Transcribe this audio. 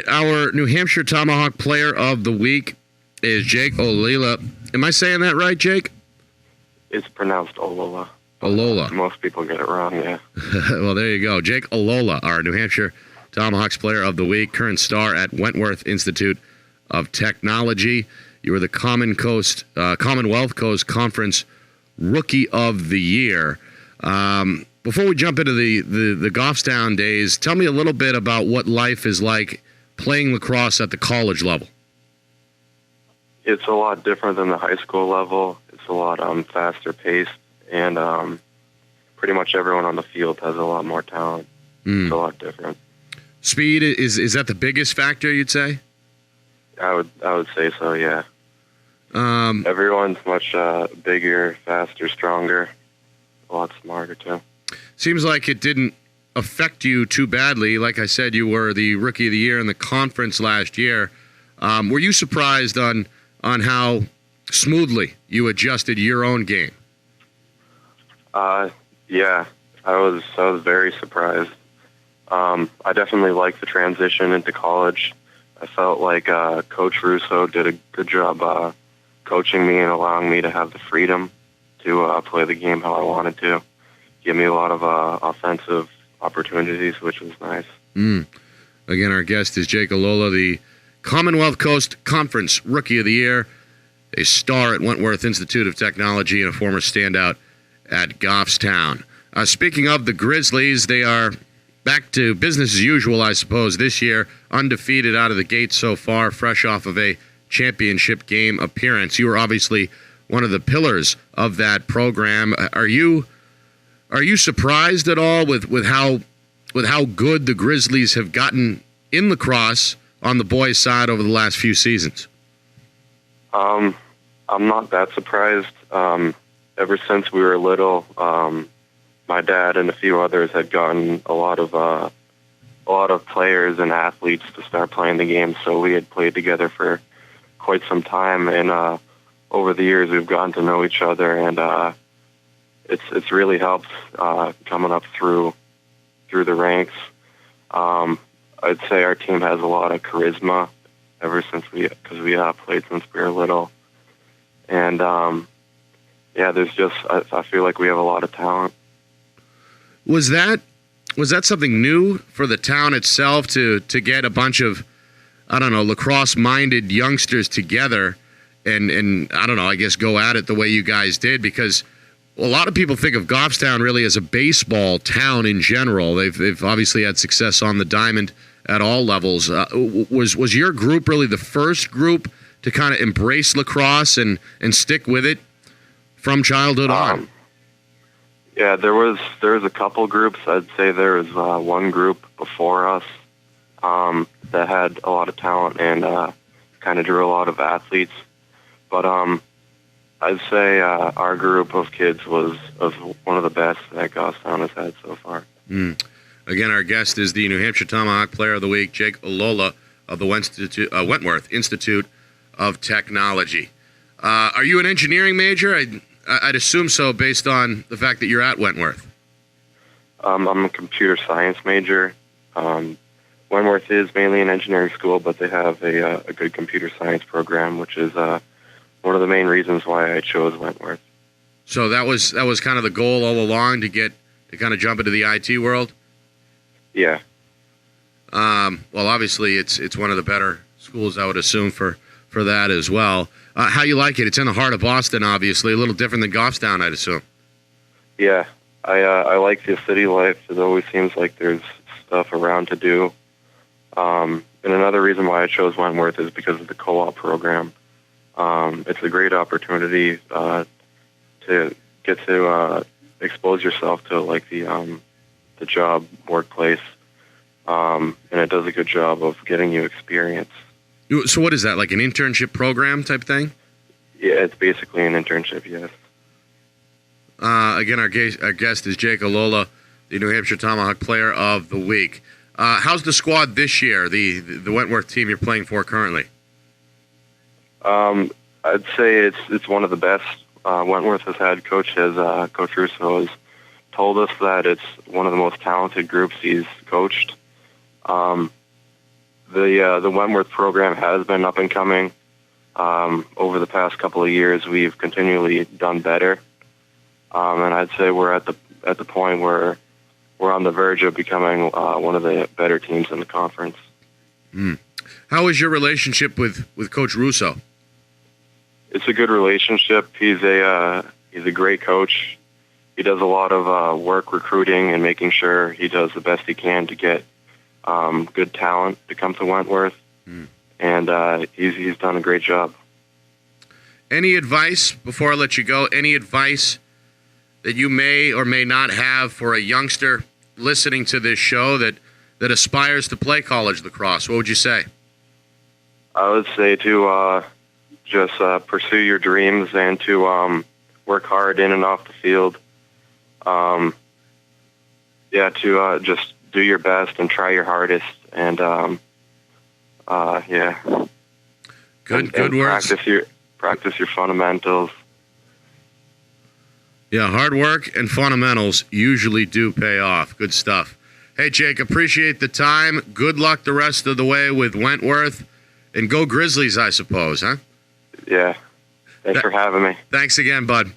right, our New Hampshire Tomahawk Player of the Week is Jake Ollila. Am I saying that right, Jake? It's pronounced Ollila. Ollila. Most people get it wrong, yeah. Well, there you go. Jake Ollila, our New Hampshire Tomahawks Player of the Week, current star at Wentworth Institute of Technology. You were the Commonwealth Coast Conference Rookie of the Year. Before we jump into the Goffstown days, tell me a little bit about what life is like playing lacrosse at the college level. It's a lot different than the high school level. It's a lot faster paced, and pretty much everyone on the field has a lot more talent. It's a lot different. Speed, is that the biggest factor, you'd say? I would say so, yeah. Everyone's much bigger, faster, stronger, a lot smarter too. Seems like it didn't affect you too badly. Like I said, you were the Rookie of the Year in the conference last year. Were you surprised on how smoothly you adjusted your own game? Yeah, I was very surprised. I definitely liked the transition into college. I felt like Coach Russo did a good job coaching me and allowing me to have the freedom to play the game how I wanted to. Give me a lot of offensive opportunities, which was nice. Again, our guest is Jake Ollila, the Commonwealth Coast Conference Rookie of the Year, a star at Wentworth Institute of Technology, and a former standout at Goffstown. Speaking of the Grizzlies, they are back to business as usual, I suppose, this year. Undefeated out of the gate so far, fresh off of a championship game appearance. You were obviously one of the pillars of that program. Are you surprised at all with how good the Grizzlies have gotten in lacrosse on the boys' side over the last few seasons? I'm not that surprised. Ever since we were little, my dad and a few others had gotten a lot of players and athletes to start playing the game, so we had played together for quite some time, and over the years we've gotten to know each other, and it's really helped coming up through the ranks. I'd say our team has a lot of charisma ever since because we played since we were little, and there's just I feel like we have a lot of talent. Was that something new for the town itself to get a bunch of, I don't know, lacrosse-minded youngsters together and I don't know, I guess go at it the way you guys did? Because a lot of people think of Goffstown really as a baseball town in general. They've obviously had success on the diamond at all levels. Was your group really the first group to kind of embrace lacrosse and stick with it from childhood on? Yeah, there was a couple groups. I'd say there was one group before us that had a lot of talent and kind of drew a lot of athletes. But I'd say our group of kids was one of the best that Goffstown has had so far. Again, our guest is the New Hampshire Tomahawk Player of the Week, Jake Ollila of the Wentworth Institute of Technology. Are you an engineering major? I'd assume so based on the fact that you're at Wentworth. I'm a computer science major. Wentworth is mainly an engineering school, but they have a good computer science program, which is one of the main reasons why I chose Wentworth. So that was kind of the goal all along, to kind of jump into the IT world? Yeah. Well, obviously it's one of the better schools, I would assume, for that as well. How you like it? It's in the heart of Boston, obviously. A little different than Goffstown, I'd assume. Yeah. I like the city life. It always seems like there's stuff around to do. And another reason why I chose Wentworth is because of the co-op program. It's a great opportunity to get to expose yourself to like the job workplace, and it does a good job of getting you experience. So what is that, like an internship program type thing? Yeah, it's basically an internship, yes. Again, our guest is Jake Ollila, the New Hampshire Tomahawk Player of the Week. How's the squad this year, the Wentworth team you're playing for currently? I'd say it's one of the best Wentworth has had. Coach Russo has told us that it's one of the most talented groups he's coached. the Wentworth program has been up and coming. Over the past couple of years, we've continually done better, and I'd say we're at the point where we're on the verge of becoming one of the better teams in the conference. How is your relationship with Coach Russo? It's a good relationship. He's a great coach. He does a lot of work recruiting and making sure he does the best he can to get good talent to come to Wentworth, and he's done a great job. Any advice, before I let you go, any advice that you may or may not have for a youngster listening to this show that aspires to play college lacrosse? What would you say? I would say to just pursue your dreams and to work hard in and off the field. To just do your best and try your hardest, and Good words. Practice your fundamentals. Yeah, hard work and fundamentals usually do pay off. Good stuff. Hey, Jake, appreciate the time. Good luck the rest of the way with Wentworth, and go Grizzlies, I suppose, huh? Yeah. Thanks for having me. Thanks again, bud.